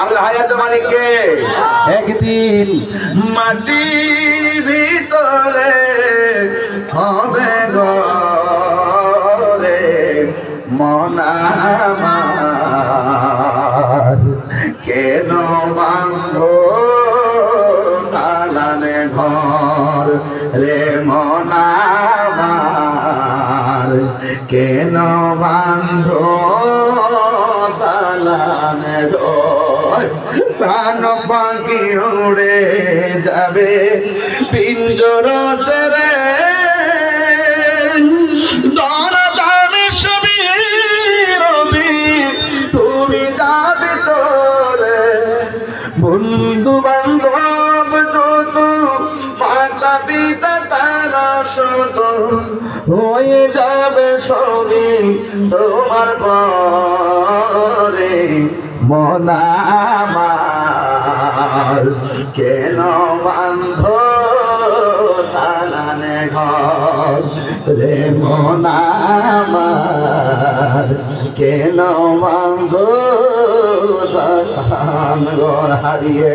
আল্লাহ হায়াতের মালিক কে? একদিন মাটির ভিতরে হবে ঘরে মন আমার, কেন বাঁধো দালানে ঘর রে মন আমার, কেন বাঁধো দালানে ঘর। প্রাণ পাখি উড়ে যাবে পিঞ্জর ছেড়ে, বন্ধু বান্ধব যত মাতা পিতা তারা শত হয়ে যাবে সবই তোমার পরে মন আমার, কেন বান্ধ দালানে ঘর রে মন আমার, কেন বান্ধ দালান ঘর হারিয়ে